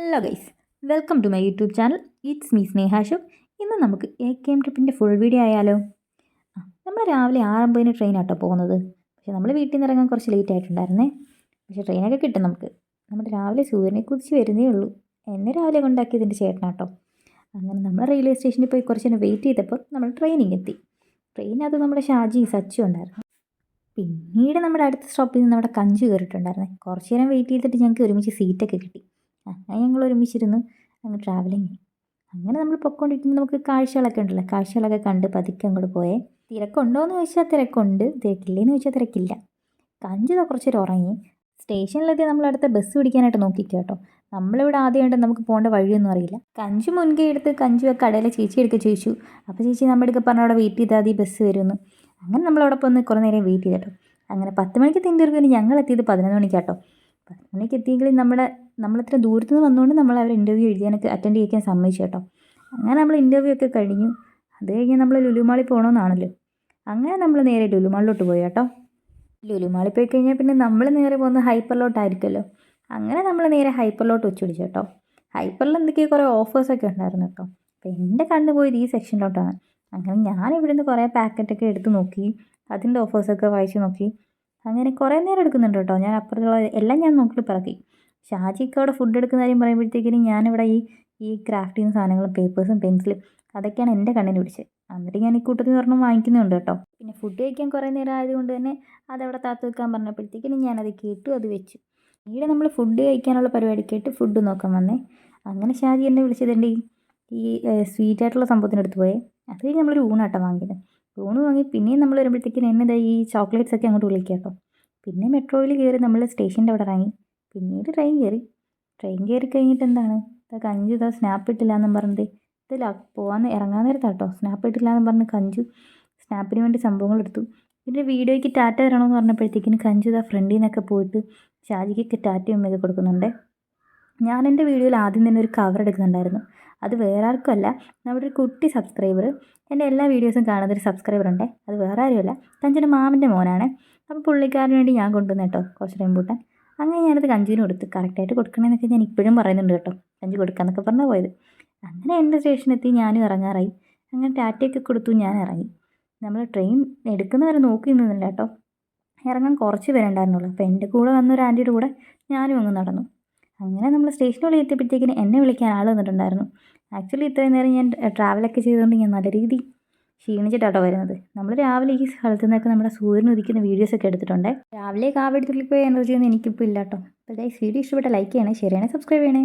Hello guys, welcome to my YouTube channel. It's me Snehashu. ഇന്ന് നമുക്ക് AKM ട്രിപ്പിൻ്റെ full video ആയാലോ? നമ്മൾ രാവിലെ 6:50 ട്രെയിനാട്ടോ പോകുന്നത്. പക്ഷേ നമ്മൾ വീട്ടിൽ നിന്ന് ഇറങ്ങാൻ കുറച്ച് ലേറ്റ് ആയിട്ടുണ്ടായിരുന്നേ. പക്ഷേ ട്രെയിനൊക്കെ കിട്ടും നമുക്ക്. നമ്മുടെ രാവിലെ സൂര്യനെ കുതിച്ച് വരുന്നേ ഉള്ളൂ. എന്നെ രാവിലെ കൊണ്ടാക്കിയതിൻ്റെ ചേട്ടനാട്ടോ. അങ്ങനെ നമ്മൾ റെയിൽവേ സ്റ്റേഷനിൽ പോയി കുറച്ച് നേരം വെയിറ്റ് ചെയ്തപ്പോൾ നമ്മൾ ട്രെയിനിങ് എത്തി. ട്രെയിനകത്ത് നമ്മുടെ ഷാജി സച്ചു ഉണ്ടായിരുന്നു. പിന്നീട് നമ്മുടെ അടുത്ത സ്റ്റോപ്പിൽ നിന്ന് നമ്മുടെ കഞ്ചു കയറിയിട്ടുണ്ടായിരുന്നേ. കുറച്ച് നേരം വെയിറ്റ് ചെയ്തിട്ട് ഞങ്ങൾക്ക് ഒരുമിച്ച് സീറ്റൊക്കെ കിട്ടി. അങ്ങനെ ഞങ്ങൾ ഒരുമിച്ചിരുന്ന് അങ്ങ് ട്രാവലിങ്. അങ്ങനെ നമ്മൾ പൊയ്ക്കൊണ്ടിരിക്കുമ്പോൾ നമുക്ക് കാഴ്ചകളൊക്കെ ഉണ്ടല്ലോ, കാഴ്ചകളൊക്കെ കണ്ട് പതുക്കെ അങ്ങോട്ട് പോയേ. തിരക്കുണ്ടോ എന്ന് ചോദിച്ചാൽ തിരക്കുണ്ട്, തിരക്കില്ലേന്ന് ചോദിച്ചാൽ തിരക്കില്ല. കഞ്ചിത കുറച്ച് നേരം ഉറങ്ങി. സ്റ്റേഷനിലെത്തി നമ്മൾ അടുത്ത ബസ് പിടിക്കാനായിട്ട് നോക്കിക്കോ കേട്ടോ. നമ്മളിവിടെ ആദ്യമായിട്ട് നമുക്ക് പോകേണ്ട വഴിയൊന്നും അറിയില്ല. കഞ്ചു മുൻകൈ എടുത്ത് കഞ്ചു ആ കടയിലെ ചേച്ചി എടുക്കുക ചോദിച്ചു. അപ്പോൾ ചേച്ചി നമ്മുടെ അടുത്ത് പറഞ്ഞ അവിടെ വെയിറ്റ് ചെയ്താൽ മതി, ബസ് വരുമെന്ന്. അങ്ങനെ നമ്മളവിടെ പോയി കുറേ നേരം വെയിറ്റ് ചെയ്തോ. അങ്ങനെ 10 മണിക്ക് ഇൻ്റർവ്യൂവിന് ഞങ്ങൾ എത്തിയത് 11 മണിക്കാട്ടോ. 10 മണിക്ക് എത്തിയെങ്കിലും നമ്മളിത്ര ദൂരത്ത് നിന്ന് വന്നുകൊണ്ട് നമ്മൾ അവർ ഇൻ്റർവ്യൂ എഴുതിയാനൊക്കെ അറ്റൻഡ് ചെയ്യിക്കാൻ സമ്മതിച്ചു കേട്ടോ. അങ്ങനെ നമ്മൾ ഇൻ്റർവ്യൂ ഒക്കെ കഴിഞ്ഞു. അത് കഴിഞ്ഞ് നമ്മൾ ലുലുമാളിൽ പോകണമെന്നാണല്ലോ. അങ്ങനെ നമ്മൾ നേരെ ലുലുമാളിലോട്ട് പോയി കേട്ടോ. ലുലുമാളിൽ പോയി കഴിഞ്ഞാൽ പിന്നെ നമ്മൾ നേരെ പോകുന്നത് ഹൈപ്പറിലോട്ടായിരിക്കുമല്ലോ. അങ്ങനെ നമ്മൾ നേരെ ഹൈപ്പറിലോട്ട് വെച്ചുപിടിച്ചു കേട്ടോ. ഹൈപ്പറിൽ എന്തൊക്കെയോ കുറേ ഓഫേഴ്സൊക്കെ ഉണ്ടായിരുന്നു കേട്ടോ. അപ്പോൾ എൻ്റെ കണ്ണ് പോയത് ഈ സെക്ഷനിലോട്ടാണ്. അങ്ങനെ ഞാൻ ഇവിടുന്ന് കുറേ പാക്കറ്റൊക്കെ എടുത്ത് നോക്കി, അതിൻ്റെ ഓഫേഴ്സൊക്കെ വായിച്ച് നോക്കി. അങ്ങനെ കുറേ നേരം എടുക്കുന്നുണ്ട് കേട്ടോ. ഞാൻ അപ്പുറത്തുള്ള എല്ലാം ഞാൻ നോക്കി പറക്കി. ഷാജിക്ക് അവിടെ ഫുഡ് എടുക്കുന്ന കാര്യം പറയുമ്പോഴത്തേക്കിനും ഞാനിവിടെ ഈ ക്രാഫ്റ്റ് ചെയ്യുന്ന സാധനങ്ങളും പേപ്പേഴ്സും പെൻസിലും അതൊക്കെയാണ് എൻ്റെ കണ്ണിന് പിടിച്ചത്. എന്നിട്ട് ഞാൻ ഈ കൂട്ടത്തിൽ നിന്ന് ഒരെണ്ണം വാങ്ങിക്കുന്നുണ്ട് കേട്ടോ. പിന്നെ ഫുഡ് കഴിക്കാൻ കുറേ നേരം ആയതുകൊണ്ട് തന്നെ അതവിടെ താത്ത് വെക്കാൻ പറഞ്ഞപ്പോഴത്തേക്കിനും ഞാനത് കേട്ടു, അത് വെച്ചു. പിന്നീട് നമ്മൾ ഫുഡ് കഴിക്കാനുള്ള പരിപാടി കേട്ട് ഫുഡ് നോക്കാൻ വന്നേ. അങ്ങനെ ഷാജി എന്നെ വിളിച്ചതുണ്ട് ഈ സ്വീറ്റായിട്ടുള്ള സംഭവത്തിനടുത്ത് പോയേ. അത് കഴിഞ്ഞ് നമ്മളൊരു ഊണാട്ടോ വാങ്ങിയത്. ഊണ് വാങ്ങി പിന്നെയും നമ്മൾ വരുമ്പോഴത്തേക്കിനും എന്നതാ ഈ ചോക്ലേറ്റ്സ് ഒക്കെ അങ്ങോട്ട് വിളിക്കുക കേട്ടോ. പിന്നെ മെട്രോയിൽ കയറി നമ്മൾ സ്റ്റേഷൻ്റെ അവിടെ ഇറങ്ങി. പിന്നീട് ട്രെയിൻ കയറി കഴിഞ്ഞിട്ട് എന്താണ് കഞ്ചു ഇതാ സ്നാപ്പ് ഇട്ടില്ല എന്നും പറഞ്ഞത് ഇതില്ല ഇറങ്ങാൻ നേരത്താട്ടോ സ്നാപ്പ് ഇട്ടില്ല എന്നും പറഞ്ഞ് കഞ്ചു സ്നാപ്പിന് വേണ്ടി സംഭവങ്ങൾ എടുത്തു. പിന്നെ വീഡിയോയ്ക്ക് ടാറ്റ തരണമെന്ന് പറഞ്ഞപ്പോഴത്തേക്കിന് കഞ്ചു ഇതാ ഫ്രണ്ടിൽ നിന്നൊക്കെ പോയിട്ട് ഷാജിക്കൊക്കെ ടാറ്റയും ഒക്കെ കൊടുക്കുന്നുണ്ട്. ഞാൻ എൻ്റെ വീഡിയോയിൽ ആദ്യം തന്നെ ഒരു കവർ എടുക്കുന്നുണ്ടായിരുന്നു. അത് വേറെ ആർക്കുമല്ല, നമ്മുടെ ഒരു കുട്ടി സബ്സ്ക്രൈബർ, എൻ്റെ എല്ലാ വീഡിയോസും കാണുന്നൊരു സബ്സ്ക്രൈബർ ഉണ്ട്. അത് വേറെ ആരുമല്ല, കഞ്ചുൻ്റെ മാമൻ്റെ മോനാണ്. അപ്പോൾ പുള്ളിക്കാരന് വേണ്ടി ഞാൻ കൊണ്ടുവന്നു കേട്ടോ കുറച്ച് റെമ്പൂട്ടാൻ. അങ്ങനെ ഞാനത് കഞ്ചുവിന് കൊടുത്ത്. കറക്റ്റായിട്ട് കൊടുക്കണമെന്നൊക്കെ ഞാൻ ഇപ്പോഴും പറയുന്നുണ്ട് കേട്ടോ. കഞ്ചു കൊടുക്കാമെന്നൊക്കെ പറഞ്ഞാൽ പോയത്. അങ്ങനെ എൻ്റെ സ്റ്റേഷനെത്തി, ഞാനും ഇറങ്ങാറായി. അങ്ങനെ ടാറ്റയൊക്കെ കൊടുത്തു, ഞാൻ ഇറങ്ങി. നമ്മൾ ട്രെയിൻ എടുക്കുന്നവരെ നോക്കി നിന്നില്ല കേട്ടോ. ഇറങ്ങാൻ കുറച്ച് പേരുണ്ടായിരുന്നുള്ളൂ. അപ്പോൾ എൻ്റെ കൂടെ വന്നൊരു ആൻറ്റിയുടെ കൂടെ ഞാനും അങ്ങ് നടന്നു. അങ്ങനെ നമ്മൾ സ്റ്റേഷനുള്ളിൽ എത്തിയപ്പോഴത്തേക്കിന് എന്നെ വിളിക്കാൻ ആൾ വന്നിട്ടുണ്ടായിരുന്നു. ആക്ച്വലി ഇത്രയും നേരം ഞാൻ ട്രാവലൊക്കെ ചെയ്തുകൊണ്ട് ഞാൻ നല്ല രീതി ക്ഷീണിച്ചിട്ടാട്ടോ വരുന്നത്. നമ്മൾ രാവിലെ ഈ സ്ഥലത്തു നിന്നൊക്കെ നമ്മുടെ സൂര്യൻ ഉദിക്കുന്ന വീഡിയോസൊക്കെ എടുത്തിട്ടുണ്ട്. രാവിലെ കാവെടുത്തുള്ളിൽ പോയ എനർജിയൊന്നും എനിക്കിപ്പോൾ ഇല്ല കേട്ടോ. അപ്പോൾ ഗൈസ്, വീഡിയോ ഇഷ്ടപ്പെട്ട ലൈക്ക് ചെയ്യണേ, ഷെയർ ചെയ്യണേ, സബ്സ്ക്രൈബ് ചെയ്യണേ.